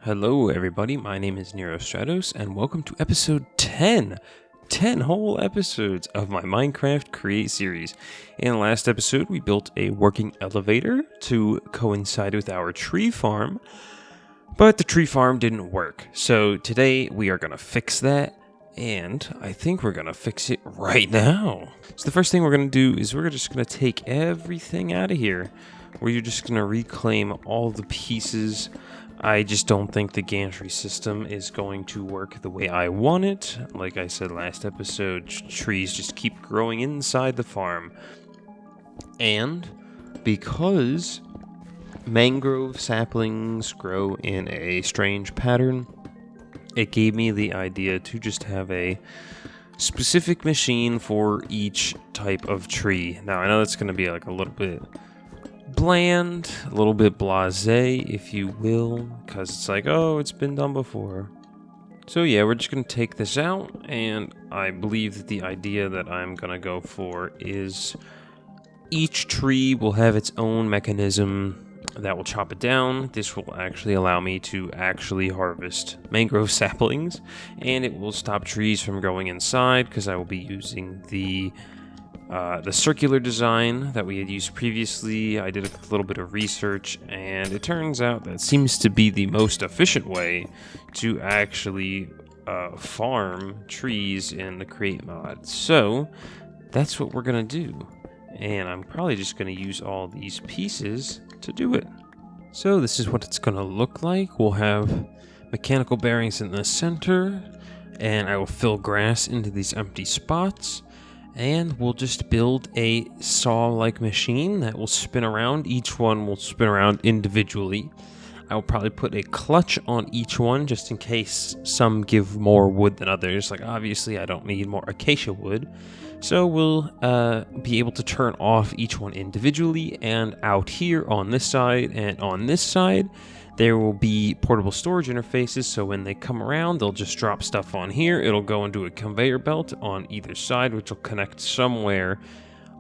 Hello everybody, my name is Nero Stratos, and welcome to episode 10. 10 whole episodes of my Minecraft Create series. In the last episode, we built a working elevator to coincide with our tree farm, but the tree farm didn't work. So today we are going to fix that, and I think we're going to fix it right now. So the first thing we're going to do is we're just going to take everything out of here. We're just going to reclaim all the pieces. I just don't think the gantry system is going to work the way I want it. Like I said last episode, trees just keep growing inside the farm. And because mangrove saplings grow in a strange pattern, it gave me the idea to just have a specific machine for each type of tree. Now, I know that's going to be like a little bit bland, a little bit blasé, if you will, because it's like, oh, it's been done before. So yeah, we're just going to take this out, and I believe that the idea that I'm going to go for is each tree will have its own mechanism that will chop it down. This will actually allow me to actually harvest mangrove saplings, and it will stop trees from growing inside, because I will be using the circular design that we had used previously. I did a little bit of research, and it turns out that seems to be the most efficient way to actually farm trees in the Create mod. So that's what we're going to do, and I'm probably just going to use all these pieces to do it. So this is what it's going to look like. We'll have mechanical bearings in the center, and I will fill grass into these empty spots. And we'll just build a saw-like machine that will spin around. Each one will spin around individually. I will probably put a clutch on each one just in case some give more wood than others. Like, obviously, I don't need more acacia wood. So we'll be able to turn off each one individually. And out here on this side and on this side, there will be portable storage interfaces, so when they come around, they'll just drop stuff on here. It'll go into a conveyor belt on either side, which will connect somewhere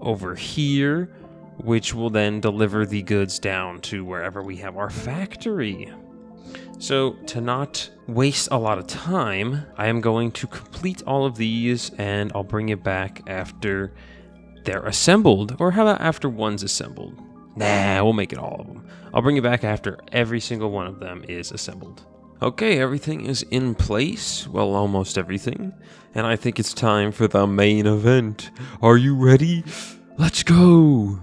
over here, which will then deliver the goods down to wherever we have our factory. So, to not waste a lot of time, I am going to complete all of these, and I'll bring it back after they're assembled. Or how about after one's assembled? Nah, we'll make it all of them. I'll bring it back after every single one of them is assembled. Okay, everything is in place. Well, almost everything. And I think it's time for the main event. Are you ready? Let's go!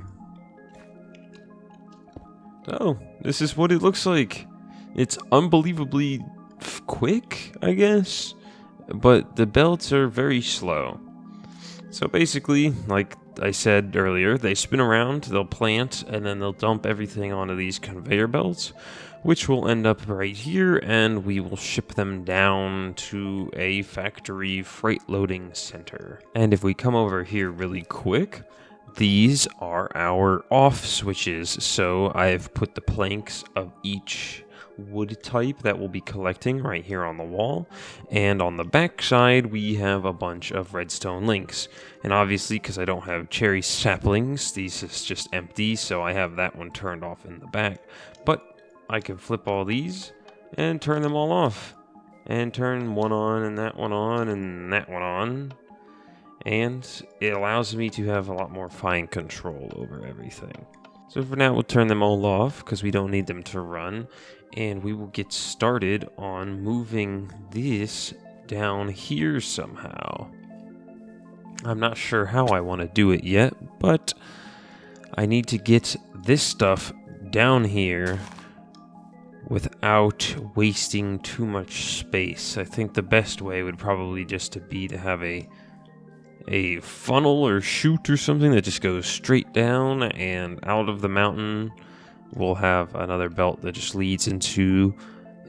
So, this is what it looks like. It's unbelievably quick, I guess. But the belts are very slow. So basically, like I said earlier, they spin around, they'll plant, and then they'll dump everything onto these conveyor belts, which will end up right here, and we will ship them down to a factory freight loading center. And if we come over here really quick, these are our off switches. So I've put the planks of each wood type that we'll be collecting right here on the wall, and on the back side we have a bunch of redstone links. And obviously, because I don't have cherry saplings, these is just empty, so I have that one turned off in the back. But I can flip all these and turn them all off, and turn one on and that one on and that one on, and it allows me to have a lot more fine control over everything. So for now, we'll turn them all off because we don't need them to run, and we will get started on moving this down here somehow. I'm not sure how I want to do it yet, but I need to get this stuff down here without wasting too much space. I think the best way would probably just to be to have a funnel or chute or something that just goes straight down, and out of the mountain we'll have another belt that just leads into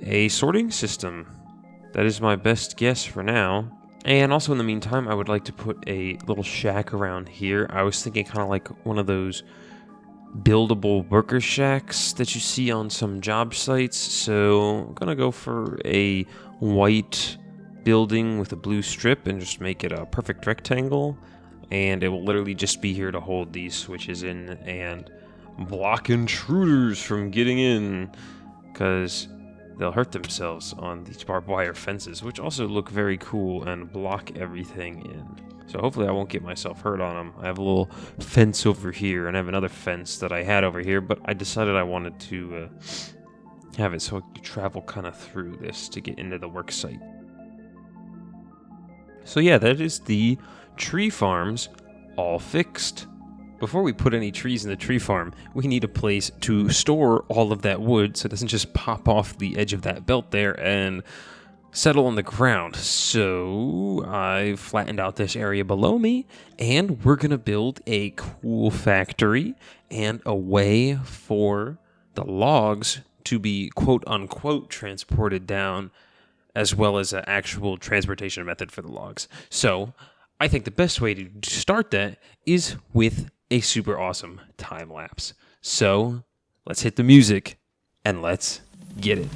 a sorting system. That is my best guess for now. And also in the meantime, I would like to put a little shack around here. I was thinking kind of like one of those buildable worker shacks that you see on some job sites. So I'm gonna go for a white building with a blue strip and just make it a perfect rectangle, and it will literally just be here to hold these switches in and block intruders from getting in, because they'll hurt themselves on these barbed wire fences, which also look very cool and block everything in. So hopefully I won't get myself hurt on them. I have a little fence over here, and I have another fence that I had over here, but I decided I wanted to have it so I could travel kind of through this to get into the work site. So yeah, that is the tree farms all fixed. Before we put any trees in the tree farm, we need a place to store all of that wood so it doesn't just pop off the edge of that belt there and settle on the ground. So I flattened out this area below me, and we're going to build a cool factory and a way for the logs to be quote-unquote transported down, as well as an actual transportation method for the logs. So I think the best way to start that is with a super awesome time lapse. So let's hit the music and let's get it.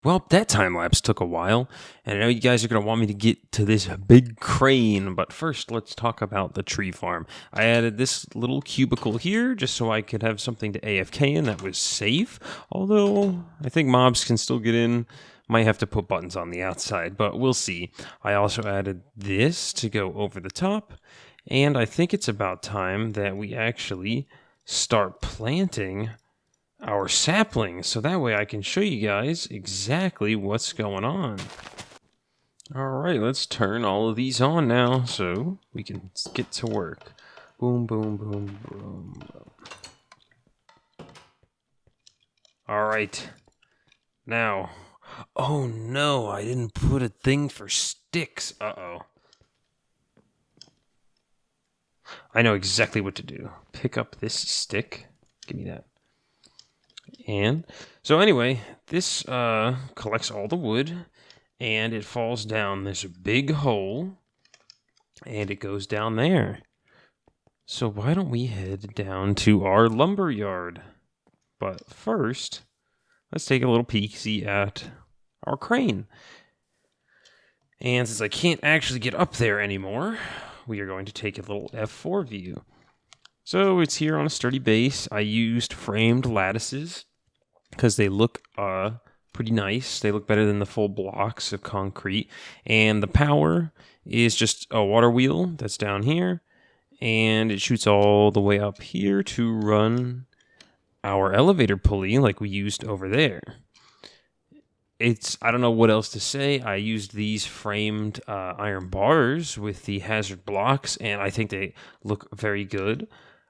Well, that time lapse took a while, and I know you guys are going to want me to get to this big crane, but first let's talk about the tree farm. I added this little cubicle here just so I could have something to AFK in that was safe, although I think mobs can still get in. Might have to put buttons on the outside, but we'll see. I also added this to go over the top, and I think it's about time that we actually start planting our saplings, so that way I can show you guys exactly what's going on. Alright, let's turn all of these on now so we can get to work. Boom, boom, boom, boom, boom. Alright, now, oh no, I didn't put a thing for sticks. Uh-oh. I know exactly what to do. Pick up this stick. Give me that. And so anyway, this collects all the wood, and it falls down this big hole, and it goes down there. So why don't we head down to our lumber yard? But first, let's take a little peek-see at our crane. And since I can't actually get up there anymore, we are going to take a little F4 view. So it's here on a sturdy base. I used framed lattices because they look pretty nice. They look better than the full blocks of concrete. And the power is just a water wheel that's down here. And it shoots all the way up here to run our elevator pulley like we used over there. I don't know what else to say. I used these framed iron bars with the hazard blocks, and I think they look very good.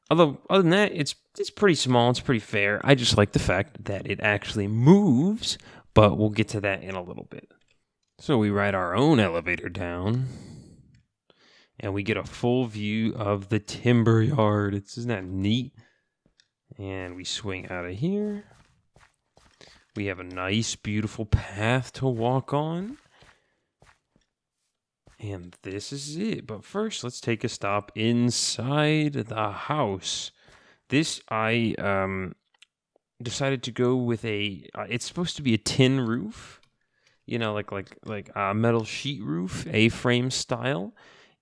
Although, other than that, it's pretty small, it's pretty fair. I just like the fact that it actually moves, but we'll get to that in a little bit. So we ride our own elevator down, and we get a full view of the Timberyard. Isn't that neat? And we swing out of here. We have a nice, beautiful path to walk on. And this is it. But first, let's take a stop inside the house. This, I decided to go with it's supposed to be a tin roof. like a metal sheet roof, A-frame style.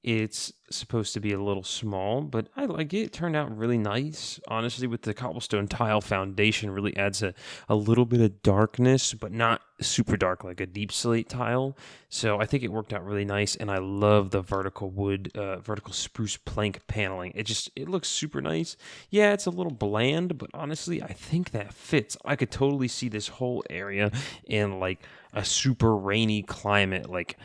It's supposed to be a little small, but I like it. It turned out really nice. Honestly, with the cobblestone tile foundation, really adds a little bit of darkness, but not super dark like a deep slate tile. So I think it worked out really nice, and I love the vertical spruce plank paneling. It looks super nice. Yeah, it's a little bland, but honestly, I think that fits. I could totally see this whole area in like a super rainy climate, like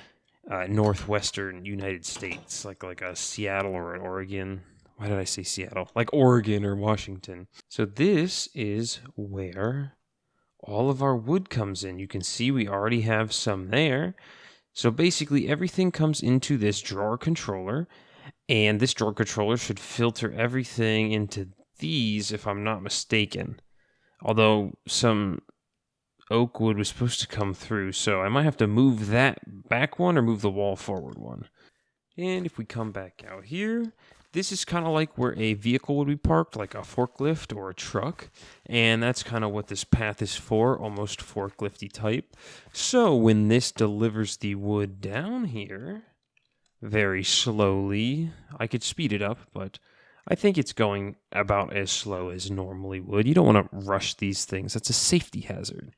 northwestern United States, like a Seattle or an Oregon. Why did I say Seattle? Like Oregon or Washington. So this is where all of our wood comes in. You can see we already have some there. So basically everything comes into this drawer controller, and this drawer controller should filter everything into these, if I'm not mistaken. Although some oak wood was supposed to come through, so I might have to move that back one or move the wall forward one. And if we come back out here, this is kind of like where a vehicle would be parked, like a forklift or a truck. And that's kind of what this path is for, almost forklifty type. So when this delivers the wood down here, very slowly, I could speed it up, but I think it's going about as slow as normally would. You don't want to rush these things. That's a safety hazard.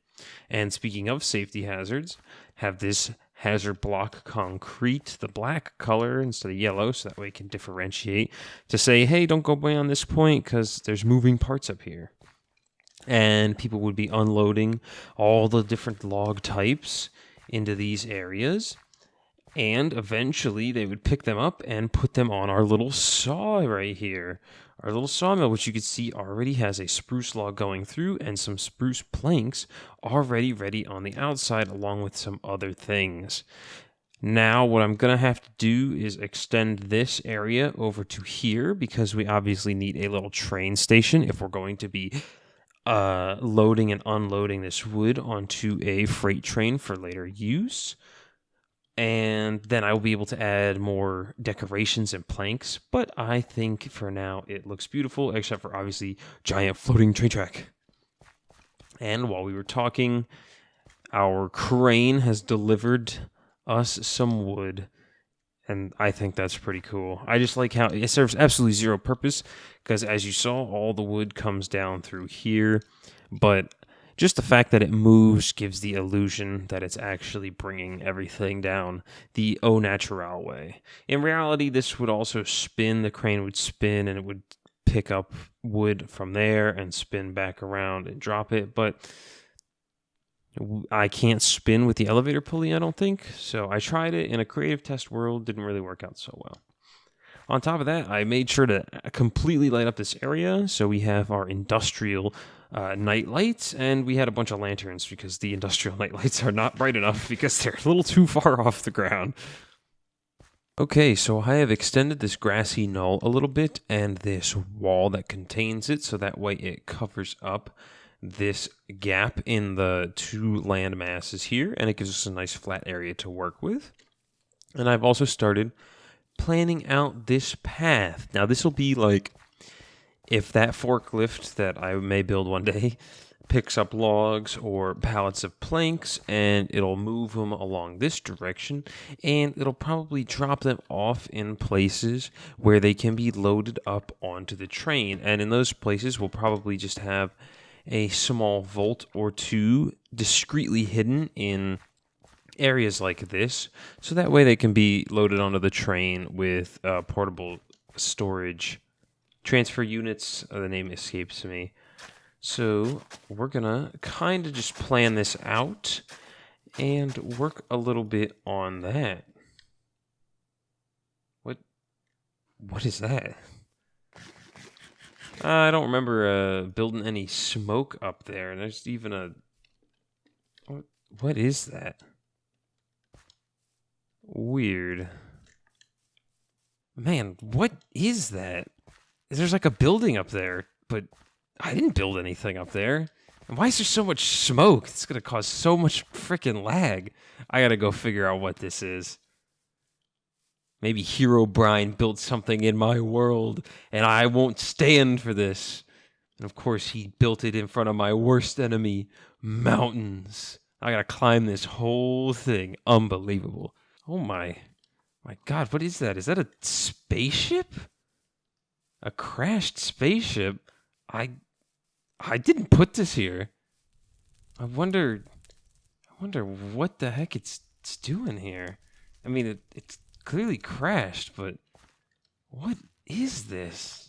And speaking of safety hazards, have this hazard block concrete, the black color instead of yellow, so that way it can differentiate to say, hey, don't go beyond this point because there's moving parts up here. And people would be unloading all the different log types into these areas. And eventually they would pick them up and put them on our little saw right here. Our little sawmill, which you can see already has a spruce log going through and some spruce planks already ready on the outside, along with some other things. Now, what I'm going to have to do is extend this area over to here, because we obviously need a little train station if we're going to be loading and unloading this wood onto a freight train for later use. And then I will be able to add more decorations and planks. But I think for now it looks beautiful, except for obviously giant floating train track. And while we were talking, our crane has delivered us some wood. And I think that's pretty cool. I just like how it serves absolutely zero purpose, because as you saw, all the wood comes down through here. But just the fact that it moves gives the illusion that it's actually bringing everything down the au natural way. In reality, this would also spin. The crane would spin and it would pick up wood from there and spin back around and drop it. But I can't spin with the elevator pulley, I don't think. So I tried it in a creative test world. Didn't really work out so well. On top of that, I made sure to completely light up this area. So we have our industrial night lights, and we had a bunch of lanterns because the industrial night lights are not bright enough because they're a little too far off the ground. Okay, so I have extended this grassy knoll a little bit and this wall that contains it, so that way it covers up this gap in the two land masses here, and it gives us a nice flat area to work with. And I've also started planning out this path. Now, this will be like if that forklift that I may build one day picks up logs or pallets of planks, and it'll move them along this direction, and it'll probably drop them off in places where they can be loaded up onto the train. And in those places, we'll probably just have a small vault or two discreetly hidden in areas like this, so that way they can be loaded onto the train with portable storage transfer units. The name escapes me. So we're gonna kind of just plan this out and work a little bit on that. What is that? I don't remember building any smoke up there. And there's even a... What is that? Weird. Man, what is that? There's like a building up there, but I didn't build anything up there. And why is there so much smoke? It's going to cause so much freaking lag. I got to go figure out what this is. Maybe Hero Brian built something in my world, and I won't stand for this. And of course, he built it in front of my worst enemy, mountains. I gotta climb this whole thing. Unbelievable. Oh my God, what is that? Is that a spaceship? A crashed spaceship? I I didn't put this here. I wonder what the heck it's doing here. I mean, it's clearly crashed, but what is this?